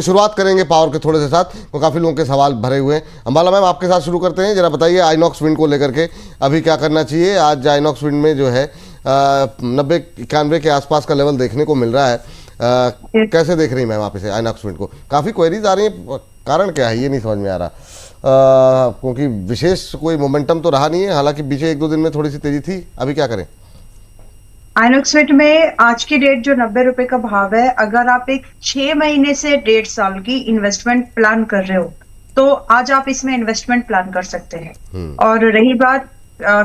शुरुआत करेंगे पावर के थोड़े से साथ, तो काफ़ी लोगों के सवाल भरे हुए हैं। अंबाला मैम आपके साथ शुरू करते हैं, जरा बताइए आइनॉक्स विंड को लेकर के अभी क्या करना चाहिए। आज आइनॉक्स विंड में जो है 90-91 के आसपास का लेवल देखने को मिल रहा है। कैसे देख रही हैं मैम आप इसे आइनॉक्स विंड को? काफ़ी क्वेरीज आ रही हैं, कारण क्या है ये नहीं समझ में आ रहा, क्योंकि विशेष कोई मोमेंटम तो रहा नहीं है, हालांकि बीचे 1-2 दिन में थोड़ी सी तेजी थी। अभी क्या करें? आइनॉक्स विंड में आज की डेट जो 90 रुपए का भाव है, अगर आप एक 6 महीने से 1.5 साल की इन्वेस्टमेंट प्लान कर रहे हो तो आज आप इसमें इन्वेस्टमेंट प्लान कर सकते हैं। और रही बात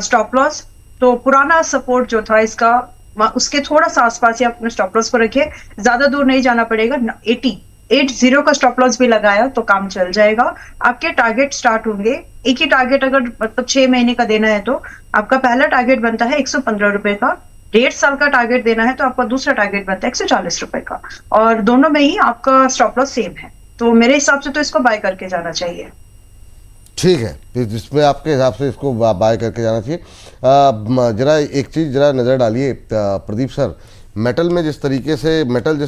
स्टॉप लॉस, तो पुराना सपोर्ट जो था इसका उसके थोड़ा सा आसपास ही आप अपने स्टॉप लॉस को रखिए, ज्यादा दूर नहीं जाना पड़ेगा। 80 का स्टॉप लॉस भी लगाया तो काम चल जाएगा। आपके टारगेट स्टार्ट होंगे, एक ही टारगेट अगर मतलब 6 महीने का देना है तो आपका पहला टारगेट बनता है 115 रुपए का। 1.5 साल का टारगेट देना है तो आपका दूसरा टारगेट बनता है 140 रुपए का, और दोनों में ही आपका स्टॉप लॉस सेम है। तो मेरे हिसाब से तो इसको बाय करके जाना चाहिए। ठीक है, तो जिसमें आपके हिसाब से इसको बाय करके जाना चाहिए। जरा एक चीज़ जरा नज़र डालिए प्रदीप सर, मेटल जिस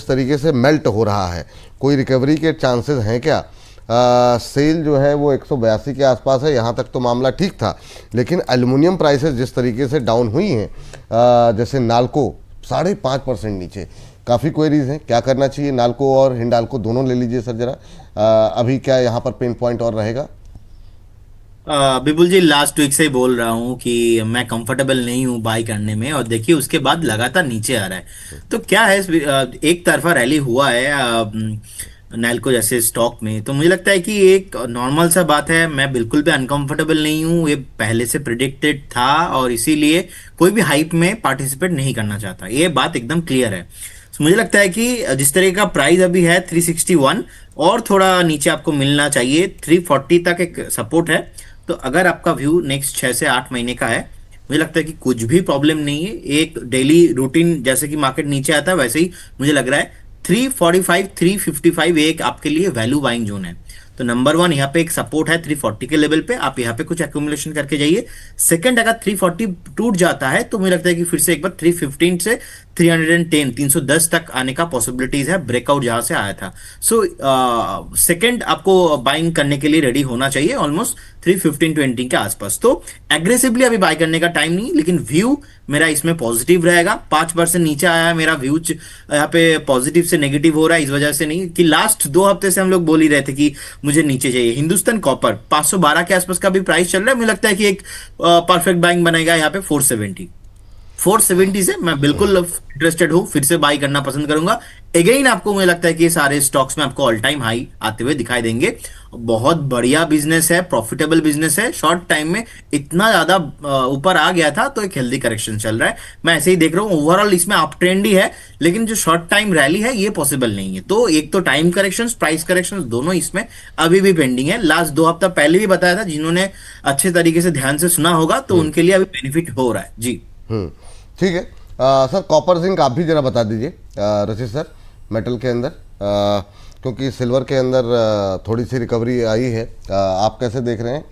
तरीके से मेल्ट हो रहा है, कोई रिकवरी के चांसेस हैं क्या? सेल जो है वो 182 के आसपास है, यहाँ तक तो मामला ठीक था, लेकिन एल्युमिनियम प्राइसेस जिस तरीके से डाउन हुई हैं, जैसे नाल्को 5.5% नीचे, काफ़ी क्वेरीज हैं। क्या करना चाहिए? नाल्को और हिंडाल्को दोनों ले लीजिए सर जरा। अभी क्या यहाँ पर पेन पॉइंट और रहेगा? बिपुल जी, लास्ट वीक से ही बोल रहा हूँ कि मैं कंफर्टेबल नहीं हूँ बाई करने में, और देखिए उसके बाद लगातार नीचे आ रहा है। तो क्या है, एक तरफा रैली हुआ है नैल्को जैसे स्टॉक में, तो मुझे लगता है कि एक नॉर्मल सा बात है। मैं बिल्कुल भी अनकंफर्टेबल नहीं हूँ, ये पहले से प्रिडिक्टेड था और इसीलिए कोई भी हाइप में पार्टिसिपेट नहीं करना चाहता, ये बात एकदम क्लियर है। तो मुझे लगता है कि जिस तरह का प्राइस अभी है 361, और थोड़ा नीचे आपको मिलना चाहिए। 340 तक एक सपोर्ट है। तो अगर आपका व्यू नेक्स्ट 6 से 8 महीने का है, मुझे लगता है कि कुछ भी प्रॉब्लम नहीं है। एक डेली रूटीन जैसे कि मार्केट नीचे आता है वैसे ही मुझे लग रहा है 345 355 एक आपके लिए वैल्यू बाइंग जोन है। तो नंबर 1 यहाँ पे एक सपोर्ट है 340 के लेवल पे, आप यहाँ पे कुछ एक्यूमुलेशन करके जाइए। सेकंड, अगर 340 टूट जाता है तो मुझे लगता है कि फिर से एक बार 315 से 310 310 तक आने का पॉसिबिलिटीज है, ब्रेकआउट जहां से आया था। सो सेकंड आपको बाइंग करने के लिए रेडी होना चाहिए ऑलमोस्ट 315-20 के आसपास। तो एग्रेसिवली अभी बाय करने का टाइम नहीं, लेकिन व्यू मेरा इसमें पॉजिटिव रहेगा। 5% नीचे आया है मेरा व्यू, यहाँ पे पॉजिटिव से नेगेटिव हो रहा है, इस वजह से नहीं कि लास्ट 2 हफ्ते से हम लोग बोल ही रहे थे कि मुझे नीचे चाहिए। हिंदुस्तान कॉपर 512 के आसपास का भी प्राइस चल रहा है, मुझे लगता है कि एक परफेक्ट बाइंग बनेगा यहाँ पे 470 से मैं बिल्कुल इंटरेस्टेड हूं, फिर से बाई करना पसंद करूंगा। अगेन आपको मुझे लगता है कि ये सारे स्टॉक्स में आपको ऑल टाइम हाई आते हुए दिखाई देंगे। बहुत बढ़िया बिजनेस है, प्रॉफिटेबल बिजनेस है। शॉर्ट टाइम में इतना ज्यादा ऊपर आ गया था तो एक हेल्दी करेक्शन चल रहा है, मैं ऐसे ही देख रहा हूँ। ओवरऑल इसमें अप ट्रेंड ही है, लेकिन जो शॉर्ट टाइम रैली है ये पॉसिबल नहीं है। तो एक तो टाइम करेक्शन, प्राइस करेक्शन दोनों इसमें अभी भी पेंडिंग है। लास्ट 2 हफ्ता पहले भी बताया था, जिन्होंने अच्छे तरीके से ध्यान से सुना होगा तो उनके लिए अभी बेनिफिट हो रहा है जी। ठीक है सर, कॉपर जिंक आप भी जरा बता दीजिए रचित सर, मेटल के अंदर, क्योंकि सिल्वर के अंदर थोड़ी सी रिकवरी आई है। आप कैसे देख रहे हैं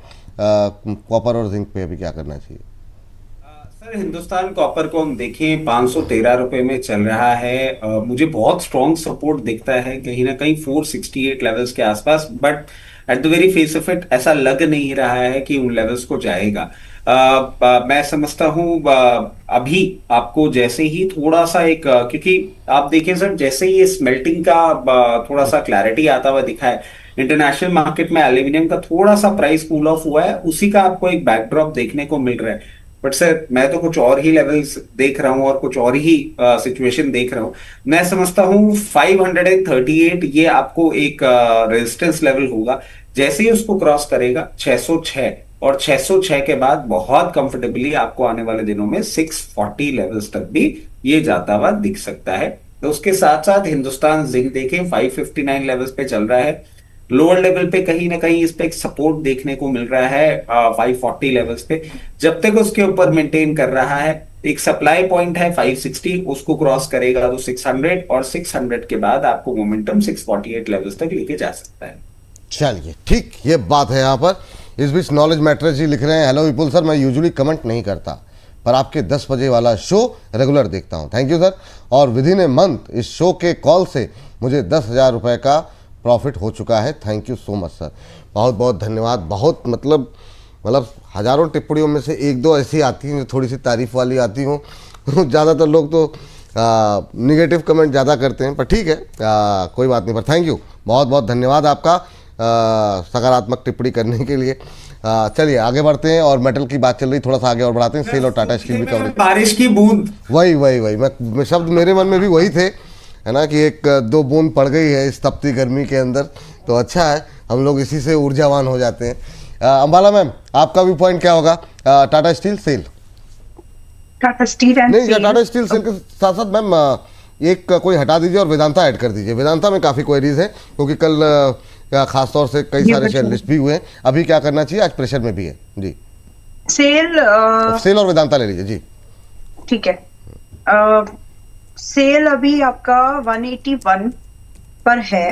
कॉपर और जिंक पे अभी क्या करना चाहिए? सर, हिंदुस्तान कॉपर को हम देखें 513 रुपए में चल रहा है। मुझे बहुत स्ट्रॉन्ग सपोर्ट दिखता है कहीं ना कहीं 468 लेवल्स के आसपास, but at the very face of it ऐसा लग नहीं रहा है कि उन लेवल्स को जाएगा। मैं समझता हूं अभी आपको जैसे ही थोड़ा सा क्योंकि आप देखें सर, जैसे ही स्मेल्टिंग का थोड़ा सा क्लैरिटी आता हुआ दिखा है, इंटरनेशनल मार्केट में एल्यूमिनियम का थोड़ा सा प्राइस कूल ऑफ हुआ है, उसी का आपको एक बैकड्रॉप देखने को मिल रहा है। बट सर, मैं तो कुछ और ही लेवल्स देख रहा हूं और कुछ और ही सिचुएशन देख रहा हूं। मैं समझता हूं 538 ये आपको एक रेजिस्टेंस लेवल होगा। जैसे ही उसको क्रॉस करेगा 606, और 606 के बाद बहुत कंफर्टेबली आपको आने वाले दिनों में 640 लेवल्स तक भी ये जाता हुआ दिख सकता है। तो उसके साथ साथ हिंदुस्तान जिंक देखें 559 लेवल्स पे चल रहा है। लोअर लेवल पे कहीं ना कहीं इस पे एक सपोर्ट देखने को मिल रहा है 540 लेवल्स पे। जब तक उसके ऊपर मेंटेन कर रहा है, एक सप्लाई पॉइंट है 560, उसको क्रॉस करेगा तो 600, और 600 के बाद आपको मोमेंटम 648 लेवल्स तक लेके जा सकता है। चलिए ठीक, ये बात है यहाँ पर। इस बीच नॉलेज मैटर जी लिख रहे हैं, हेलो विपुल सर, मैं यूजुअली कमेंट नहीं करता पर आपके 10 बजे वाला शो रेगुलर देखता हूँ, थैंक यू सर। और विद इन ए मंथ इस शो के कॉल से मुझे 10,000 रुपये का प्रॉफिट हो चुका है। Thank you so much sir, बहुत बहुत धन्यवाद। बहुत मतलब हज़ारों टिप्पणियों में से एक दो ऐसी आती हैं जो थोड़ी सी तारीफ वाली आती हों। ज़्यादातर लोग तो निगेटिव कमेंट ज़्यादा करते हैं, पर ठीक है, कोई बात नहीं। पर थैंक यू, बहुत बहुत धन्यवाद आपका सकारात्मक टिप्पणी करने के लिए। चलिए आगे बढ़ते हैं, और मेटल की बात चल रही, थोड़ा सा आगे और बढ़ाते हैं। सेल और टाटा स्टील भी कवरेज, बारिश की बूंद, वही मैं शब्द मेरे मन में भी वही थे, है ना, कि एक दो बूंद पड़ गई है इस तपती गर्मी के अंदर, तो अच्छा है, हम लोग इसी से ऊर्जावान हो जाते हैं। अंबाला मैम, आपका व्यू पॉइंट क्या होगा Tata Steel sell? Tata Steel and नहीं, टाटा स्टील सेल के साथ साथ मैम एक कोई हटा दीजिए और वेदांता ऐड कर दीजिए। वेदांता में काफ़ी क्वेरीज है, क्योंकि कल खास तौर से कई सारे शेयर लिस्ट भी हुए हैं। अभी क्या करना चाहिए, आज प्रेशर में भी है जी। सेल और वेदांता ले लीजिए जी। ठीक है, सेल अभी आपका 181 पर है,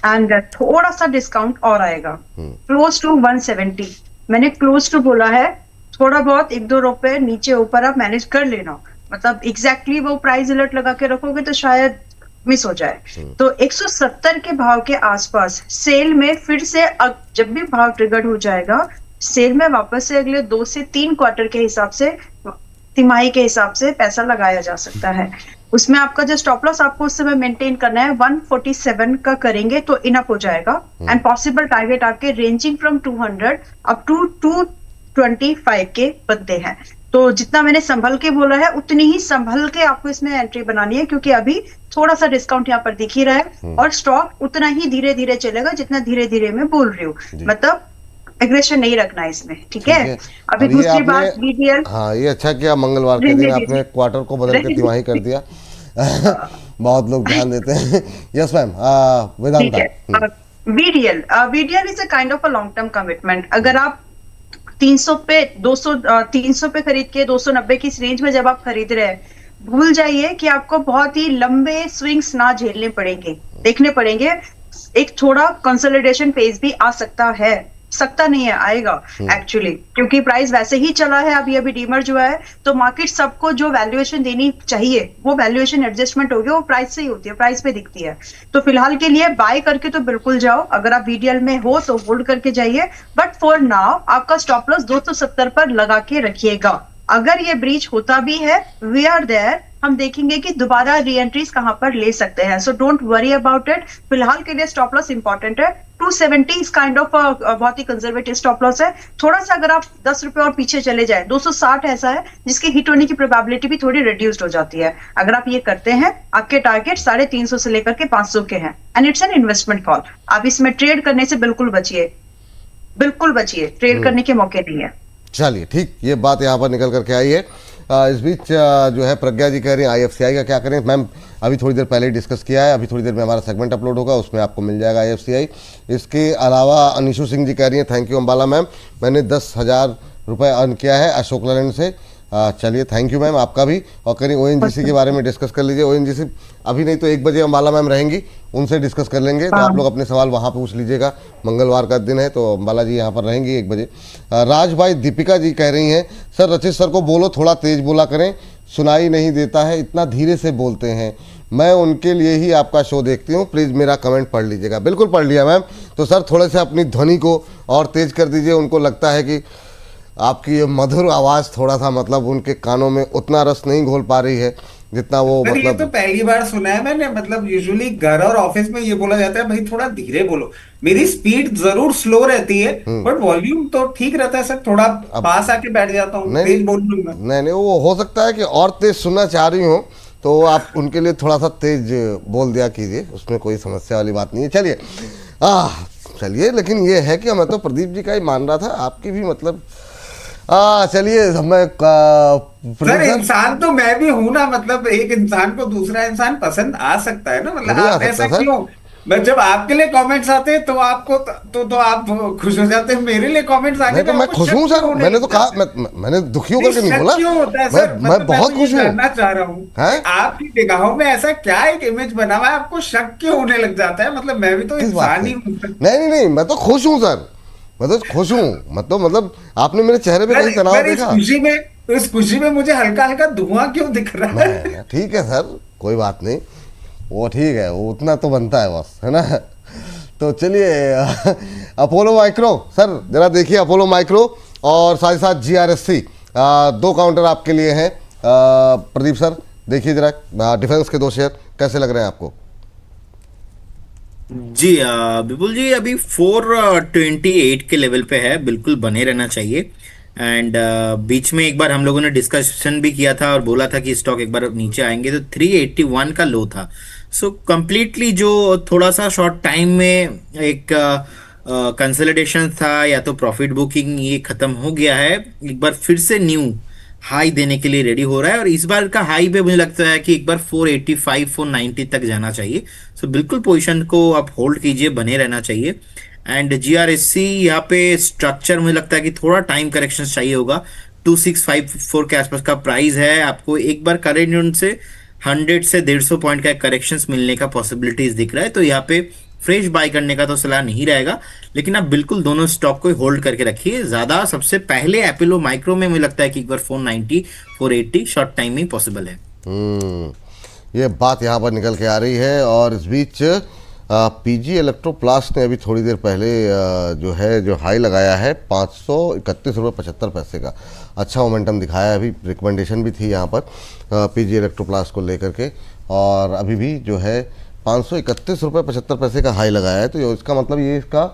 एंड थोड़ा सा डिस्काउंट और आएगा, क्लोज टू 170। मैंने क्लोज टू बोला है, थोड़ा बहुत 1-2 रुपए नीचे ऊपर आप मैनेज कर लेना, मतलब एग्जैक्टली वो प्राइस अलर्ट लगा के रखोगे तो शायद मिस हो जाए। तो 170 के भाव के आसपास सेल में फिर से जब भी भाव ट्रिगर हो जाएगा, सेल में वापस से अगले 2 से 3 क्वार्टर के हिसाब से, तिमाही के हिसाब से पैसा लगाया जा सकता है। उसमें आपका जो स्टॉप लॉस आपको उस समय मेंटेन करना है 147 का करेंगे तो इनअप हो जाएगा, एंड पॉसिबल टारगेट आपके रेंजिंग फ्रॉम 200 अप टू 225 के बनते हैं। तो जितना मैंने संभल के बोला है उतनी ही संभल के आपको इसमें एंट्री बनानी है, क्योंकि अभी थोड़ा सा डिस्काउंट यहाँ पर दिख ही रहा है, और स्टॉक उतना ही धीरे धीरे चलेगा जितना धीरे धीरे मैं बोल रही हूँ, मतलब एग्रेशन नहीं रखना है इसमें, ठीक है। अभी दूसरी बात बीडीएल, हाँ ये अच्छा किया, मंगलवार के दिन आपने क्वार्टर को बदल के तिमाही कर दिया। बहुत लोग ध्यान देते हैं। Yes ma'am, Vedanta. BDL is a kind of a long term commitment. अगर आप 300 पे 300 पे खरीद के 290 की इस रेंज में जब आप खरीद रहे हैं, भूल जाइए कि आपको बहुत ही लंबे स्विंग्स ना झेलने पड़ेंगे, देखने पड़ेंगे। एक थोड़ा कंसोलिडेशन फेज भी आ सकता नहीं है, आएगा एक्चुअली, क्योंकि प्राइस वैसे ही चला है, अभी डीमर्ज हुआ है, तो मार्केट सबको जो वैल्यूएशन देनी चाहिए वो वैल्यूएशन एडजस्टमेंट होगी, वो प्राइस से ही होती है, प्राइस पे दिखती है। तो फिलहाल के लिए बाय करके तो बिल्कुल जाओ, अगर आप बीडीएल में हो तो होल्ड करके जाइए, बट फॉर नाउ आपका स्टॉप लॉस 270 पर लगा के रखिएगा। अगर ये ब्रीच होता भी है, वी आर देयर, हम देखेंगे कि दोबारा री एंट्रीज कहां पर ले सकते हैं, so don't worry about it. फिलहाल के लिए स्टॉप लॉस इंपॉर्टेंट है। 270 इस काइंड ऑफ बहुत ही कंजर्वेटिव स्टॉप लॉस है। थोड़ा सा अगर आप 10 रुपए और पीछे चले जाए, 260 ऐसा है जिसके हिट होने की प्रोबेबिलिटी भी थोड़ी रिड्यूस्ड हो जाती है। अगर आप ये करते हैं, आपके टारगेट 350 से लेकर के 500 के हैं, and it's an investment call. आप इसमें ट्रेड करने से बिल्कुल बचिए, ट्रेड करने के मौके नहीं है। चलिए ठीक, ये बात यहाँ पर निकल करके आई है। इस बीच जो है प्रज्ञा जी कह रही हैं IFCI का क्या करें। मैम अभी थोड़ी देर पहले ही डिस्कस किया है, अभी थोड़ी देर में हमारा सेगमेंट अपलोड होगा, उसमें आपको मिल जाएगा IFCI। इसके अलावा अनिशु सिंह जी कह रही हैं थैंक यू अंबाला मैम, मैंने 10,000 रुपये अर्न किया है अशोक लैंड से। चलिए थैंक यू मैम आपका भी। और कहीं ONGC के बारे में डिस्कस कर लीजिए। ONGC अभी नहीं तो 1 बजे अंबाला मैम रहेंगी, उनसे डिस्कस कर लेंगे, तो आप लोग अपने सवाल वहाँ पूछ लीजिएगा। मंगलवार का दिन है तो अंबाला जी यहाँ पर रहेंगी 1 बजे। राज भाई, दीपिका जी कह रही हैं सर रचित सर को बोलो थोड़ा तेज बोला करें, सुनाई नहीं देता है, इतना धीरे से बोलते हैं, मैं उनके लिए ही आपका शो देखती हूँ, प्लीज़ मेरा कमेंट पढ़ लीजिएगा। बिल्कुल पढ़ लिया मैम। तो सर थोड़े से अपनी ध्वनि को और तेज कर दीजिए, उनको लगता है कि आपकी ये मधुर आवाज़ थोड़ा सा मतलब उनके कानों में उतना रस नहीं घोल पा रही है जितना वो ये मतलब। तो पहली बार सुना है मैंने, मतलब यूजुअली घर और ऑफिस में ये बोला जाता है भाई थोड़ा धीरे बोलो। मेरी स्पीड जरूर स्लो रहती है, बट वॉल्यूम तो ठीक रहता है सर, थोड़ा पास आके बैठ जाता हूँ, तेज बोल लूंगा। नहीं, वो हो सकता है कि और तेज सुनना चाह रही हो, तो आप उनके लिए थोड़ा सा तेज बोल दिया कीजिए, उसमें कोई समस्या वाली बात नहीं है। चलिए लेकिन ये है कि मैं तो प्रदीप जी का ही मान रहा था, आपकी भी मतलब चलिए मैं सर इंसान तो मैं भी हूं ना, मतलब एक इंसान को दूसरा इंसान पसंद आ सकता है ना, मतलब आप ऐसा क्यों? मैं जब आपके लिए कमेंट्स आते हैं तो आपको तो आप खुश हो जाते हैं, मेरे लिए कमेंट्स आते हैं तो मैं खुश हूँ सर। मैंने तो कहा, मैंने दुखी होकर के नहीं बोला, क्यों होता है सर? मैं बहुत खुश हूँ। जानना चाह रहा हूँ आपकी निगाहों में ऐसा क्या एक इमेज बना हुआ है, आपको शक क्यों होने लग जाता है? मतलब मैं भी तो इंसान ही हूँ। नहीं, मैं तो खुश हूँ सर, मैं तो खुश हूँ। मतलब आपने मेरे चेहरे पे कहीं तनाव देखा? इस खुशी में मुझे हल्का हल्का धुआं क्यों दिख रहा है? ठीक है सर, कोई बात नहीं, वो ठीक है, वो उतना तो बनता है बस, है ना। तो चलिए अपोलो माइक्रो सर जरा देखिए, अपोलो माइक्रो और साथ ही साथ GRSC, दो काउंटर आपके लिए हैं। प्रदीप सर देखिए जरा डिफेंस के दो शेयर कैसे लग रहे हैं आपको? जी विपुल जी, अभी 428 के लेवल पे है, बिल्कुल बने रहना चाहिए। एंड बीच में एक बार हम लोगों ने डिस्कशन भी किया था और बोला था कि स्टॉक एक बार नीचे आएंगे, तो 381 का लो था। सो कंप्लीटली जो थोड़ा सा शॉर्ट टाइम में एक कंसोलिडेशन था या तो प्रॉफिट बुकिंग, ये खत्म हो गया है। एक बार फिर से न्यू हाई देने के लिए रेडी हो रहा है, और इस बार का हाई पे मुझे लगता है कि एक बार 485 490 तक जाना चाहिए। सो बिल्कुल पोजीशन को आप होल्ड कीजिए, बने रहना चाहिए। एंड GRSC यहाँ पे स्ट्रक्चर मुझे लगता है कि थोड़ा टाइम करेक्शन चाहिए होगा। 2654 के आसपास का प्राइस है, आपको एक बार करेंट जोन से 100 से 150 पॉइंट का करेक्शंस मिलने का पॉसिबिलिटीज दिख रहा है। तो यहाँ पे फ्रेश बाय करने का तो सलाह नहीं रहेगा, लेकिन आप बिल्कुल दोनों स्टॉक को होल्ड करके रखिए। ज्यादा सबसे पहले अपोलो माइक्रो में मुझे लगता है कि एक बार 490 480 शॉर्ट टाइम में पॉसिबल है। ये बात यहाँ पर निकल के आ रही है। और इस बीच PG इलेक्ट्रोप्लास्ट ने अभी थोड़ी देर पहले जो हाई लगाया है 531 रुपये 75 पैसे का, अच्छा मोमेंटम दिखाया है। अभी रिकमेंडेशन भी थी यहाँ पर PG इलेक्ट्रोप्लास्ट को लेकर के, और अभी भी जो है 531 रुपये 75 पैसे का हाई लगाया है। तो इसका मतलब ये इसका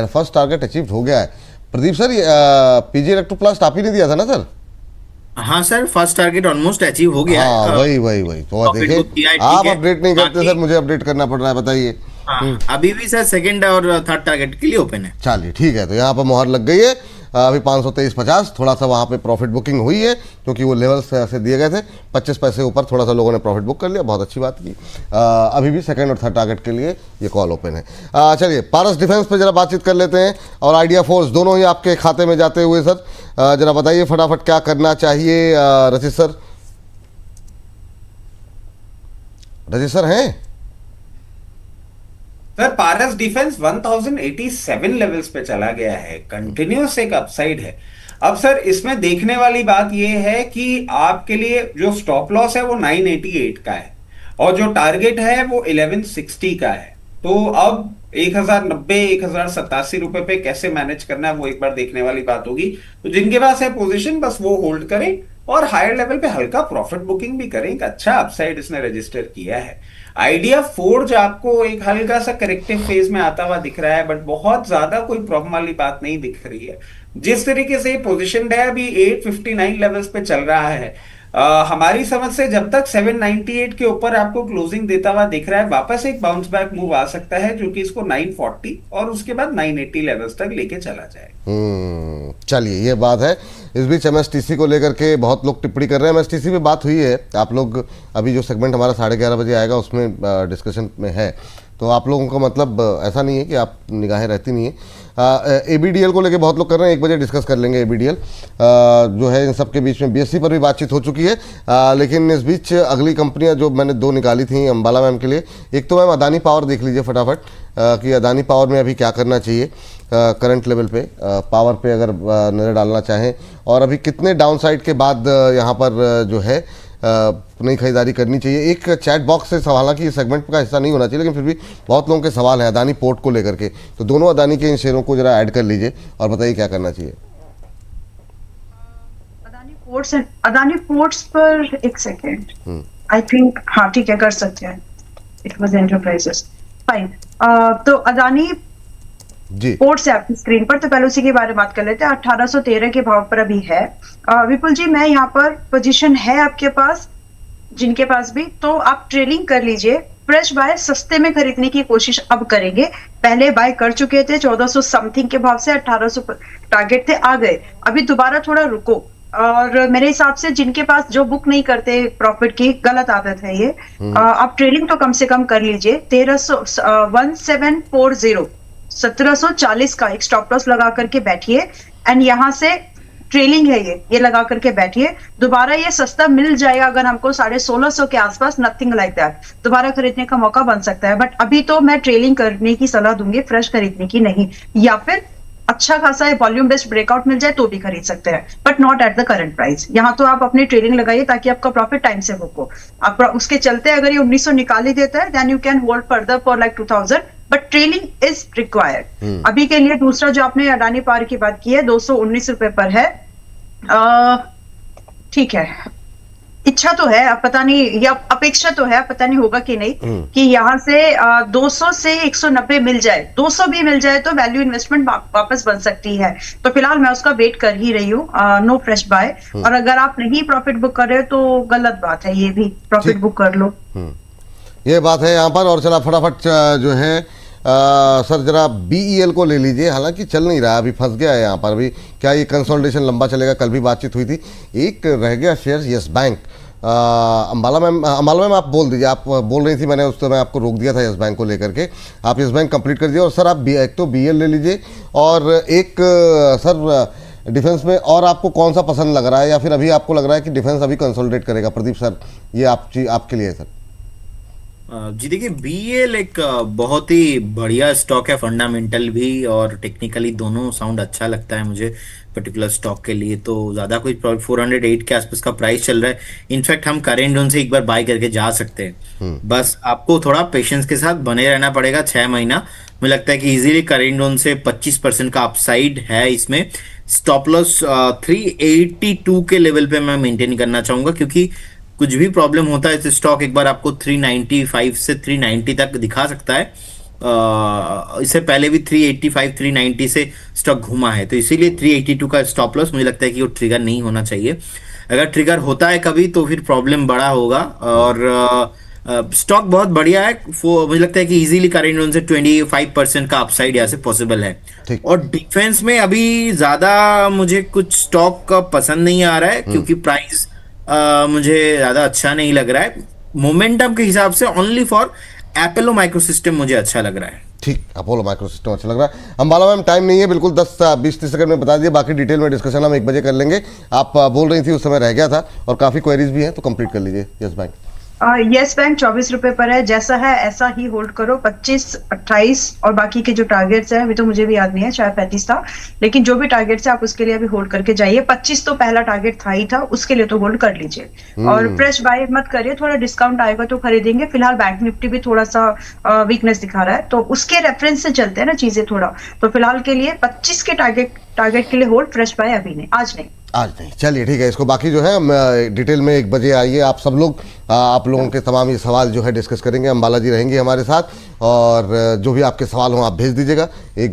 फर्स्ट टारगेट अचीव हो गया है। प्रदीप सर, PG इलेक्ट्रोप्लास्ट आप ही ने दिया था ना सर? हाँ sir, first target almost achieve हो गया हाँ, है। वही तो देखिए, आप अपडेट नहीं करते सर, मुझे अपडेट करना पड़ रहा है, बताइए। अभी भी सर सेकंड और थर्ड टारगेट के लिए ओपन है। चलिए ठीक है, तो यहाँ पर मोहर लग गई है। अभी 523.50 थोड़ा सा वहाँ पे प्रॉफिट बुकिंग हुई है, क्योंकि वो लेवल्स ऐसे दिए गए थे। 25 पैसे ऊपर थोड़ा सा लोगों ने प्रॉफिट बुक कर लिया, बहुत अच्छी बात की। अभी भी सेकंड और थर्ड टारगेट के लिए ये कॉल ओपन है। चलिए पारस डिफेंस पे जरा बातचीत कर लेते हैं, और आइडिया फोर्स दोनों ही आपके खाते में जाते हुए सर जरा बताइए फटाफट क्या करना चाहिए। रचित सर हैं? सर पारस डिफेंस 1087 लेवल्स पे चला गया है, कंटिन्यूअस एक अपसाइड है। अब सर इसमें देखने वाली बात यह है कि आपके लिए जो स्टॉप लॉस है वो 988 का है, और जो टारगेट है वो 1160 का है। तो अब 1090 1087 रुपए पे कैसे मैनेज करना है वो एक बार देखने वाली बात होगी। तो जिनके पास है पोजीशन बस वो होल्ड करें, और हायर लेवल पे हल्का प्रॉफिट बुकिंग भी करें। एक अच्छा अपसाइड इसने रजिस्टर किया है। आइडिया फोर्ज आपको एक हल्का सा करेक्टिव फेज में आता हुआ दिख रहा है, बट बहुत ज्यादा कोई प्रॉब्लम वाली बात नहीं दिख रही है। जिस तरीके से पोजीशन है अभी 859 लेवल्स पे चल रहा है, हमारी समझ से जब तक 798 के ऊपर आपको क्लोजिंग देता हुआ दिख रहा है, वापस एक बाउंस बैक मूव आ सकता है, जो कि इसको 940 और उसके बाद 980 लेवल्स तक लेके चला जाए। चलिए ये बात है। इस बीच MSTC को लेकर के बहुत लोग टिप्पणी कर रहे हैं। MSTC पे बात हुई है, आप लोग अभी जो सेगमेंट हमारा 11:30 बजे आएगा उसमें डिस्कशन में है, तो आप लोगों का मतलब ऐसा नहीं है कि आप निगाहें रहती नहीं है। ABDL को लेके बहुत लोग कर रहे हैं, 1 बजे डिस्कस कर लेंगे ABDL जो है। इन सब के बीच में BSE पर भी बातचीत हो चुकी है, लेकिन इस बीच अगली कंपनियां जो मैंने 2 निकाली थी अंबाला मैम के लिए, एक तो मैम अदानी पावर देख लीजिए फटाफट कि अदानी पावर में अभी क्या करना चाहिए करंट लेवल पे, पावर पे अगर नज़र डालना चाहें, और अभी कितने डाउनसाइड के बाद यहाँ पर जो है नई खरीदारी करनी चाहिए। एक चैट बॉक्स से सवाल, हालांकि ये सेगमेंट का हिस्सा नहीं होना चाहिए, लेकिन फिर भी बहुत लोगों के सवाल हैं अदानी पोर्ट को लेकर के, तो दोनों अदानी के इन शेयरों को जरा ऐड कर लीजिए और बताइए क्या करना चाहिए। अदानी पोर्ट्स पर एक सेकेंड, आई थिंक हाँ ठीक है कर सकते हैं। It was enterprises fine. तो अदानी जी पोर्ट्स है आपकी स्क्रीन पर, तो पहले उसी के बारे में बात कर लेते हैं। 1813 के भाव पर अभी है। विपुल जी, मैं यहाँ पर पोजीशन है आपके पास, जिनके पास भी, तो आप ट्रेलिंग कर लीजिए। फ्रेश बाय सस्ते में खरीदने की कोशिश अब करेंगे। पहले बाय कर चुके थे 1400 समथिंग के भाव से, 1800 टारगेट थे, आ गए। अभी दोबारा थोड़ा रुको, और मेरे हिसाब से जिनके पास जो बुक नहीं करते प्रॉफिट की, गलत आदत है ये। आप ट्रेलिंग तो कम से कम कर लीजिए। 1740 का एक स्टॉप लॉस लगा करके बैठिए, एंड यहाँ से ट्रेलिंग है ये लगा करके बैठिए। दोबारा ये सस्ता मिल जाएगा अगर हमको 1650 के आसपास, नथिंग लाइक दैट, दोबारा खरीदने का मौका बन सकता है। बट अभी तो मैं ट्रेलिंग करने की सलाह दूंगी, फ्रेश खरीदने की नहीं। या फिर अच्छा खासा वॉल्यूम बेस्ड ब्रेकआउट मिल जाए तो भी खरीद सकते हैं, but not at the current price. यहाँ तो आप अपनी ट्रेडिंग लगाइए ताकि आपका प्रॉफिट टाइम से बुक हो। आप उसके चलते अगर ये 1900 निकाल ही देता है then you can hold further for like 2000, but trailing is required. अभी के लिए दूसरा जो आपने अडानी पावर की बात की है 219 रुपए पर है, ठीक है, इच्छा तो है, अब पता नहीं, या अपेक्षा तो है, पता नहीं होगा कि नहीं, कि यहाँ से 200 से 190 मिल जाए, 200 भी मिल जाए तो वैल्यू इन्वेस्टमेंट वापस बन सकती है। तो फिलहाल मैं उसका वेट कर ही रही हूँ, नो फ्रेश बाय। और अगर आप नहीं प्रॉफिट बुक कर रहे हो तो गलत बात है, ये भी प्रॉफिट बुक कर लो। ये बात है यहाँ पर। और चला फटाफट जो है सर जरा BEL को ले लीजिए, हालांकि चल नहीं रहा, अभी फंस गया है यहाँ पर। अभी क्या ये कंसोलिडेशन लंबा चलेगा? कल भी बातचीत हुई थी, एक रह गया share yes bank. Ambala ma'am आप बोल दीजिए, आप बोल रही थी, मैंने उस समय आपको रोक दिया था यस बैंक को लेकर के। आप यस बैंक कंप्लीट कर दीजिए। और सर आप एक तो BEL ले लीजिए, और एक सर डिफेंस में और आपको कौन सा पसंद लग रहा है, या फिर अभी आपको लग रहा है कि डिफेंस अभी कंसोलिडेट करेगा? प्रदीप सर, ये आपके लिए है सर। जी देखिए, BEL एक बहुत ही बढ़िया स्टॉक है, फंडामेंटल भी और टेक्निकली दोनों साउंड अच्छा लगता है मुझे पर्टिकुलर स्टॉक के लिए। तो ज़्यादा कोई 408 के आसपास का प्राइस चल रहा है। इनफैक्ट हम करेंट जोन से एक बार बाय करके जा सकते हैं, बस आपको थोड़ा पेशेंस के साथ बने रहना पड़ेगा 6 महीना। मुझे लगता है कि इजीली करेंट जोन से 25% का अपसाइड है इसमें। स्टॉप लॉस 382 के लेवल पे मैं मेंटेन करना चाहूंगा, क्योंकि कुछ भी प्रॉब्लम होता है तो स्टॉक एक बार आपको 395 से 390 तक दिखा सकता है। इससे पहले भी 385 390 से स्टॉक घूमा है, तो इसीलिए 382 का स्टॉप लॉस मुझे लगता है कि वो ट्रिगर नहीं होना चाहिए। अगर ट्रिगर होता है कभी तो फिर प्रॉब्लम बड़ा होगा। और स्टॉक बहुत बढ़िया है, मुझे लगता है कि इजीली करेंट जोन से 25% का अपसाइड यहाँ से पॉसिबल है। और डिफेंस में अभी ज्यादा मुझे कुछ स्टॉक पसंद नहीं आ रहा है, क्योंकि प्राइस मुझे ज्यादा अच्छा नहीं लग रहा है। मोमेंटम के हिसाब से ओनली फॉर एपोलो माइक्रोसिस्टम मुझे अच्छा लग रहा है। ठीक, अपोलो माइक्रोसिस्टम अच्छा लग रहा है। अंबाला मैम टाइम नहीं है, बिल्कुल 10-20-30 सेकंड में बता दिए, बाकी डिटेल में डिस्कशन हम 1 बजे कर लेंगे। आप बोल रही थी उस समय रह गया था, और काफ़ी क्वेरीज भी हैं, तो कंप्लीट कर लीजिए यस बैंक। यस बैंक 24 रुपए पर है, जैसा है ऐसा ही होल्ड करो। 25, 28 और बाकी के जो टारगेट्स हैं, अभी तो मुझे भी याद नहीं है, शायद 35 था, लेकिन जो भी टारगेट्स है आप उसके लिए अभी होल्ड करके जाइए। 25 तो पहला टारगेट था ही था, उसके लिए तो होल्ड कर लीजिए। और फ्रेश बाय मत करिए, थोड़ा डिस्काउंट आएगा तो खरीदेंगे। फिलहाल बैंक निफ्टी भी थोड़ा सा वीकनेस दिखा रहा है, तो उसके रेफरेंस से चलते हैं ना चीजें थोड़ा। तो फिलहाल के लिए 25 के टारगेट के लिए होल्ड, फ्रेश बाय अभी नहीं, आज नहीं। चलिए ठीक है, इसको बाकी जो है डिटेल में 1 बजे आइए आप सब लोग। आप लोगों के तमाम ये सवाल जो है डिस्कस करेंगे, अंबाला जी रहेंगे हमारे साथ, और जो भी आपके सवाल हों आप भेज दीजिएगा। एक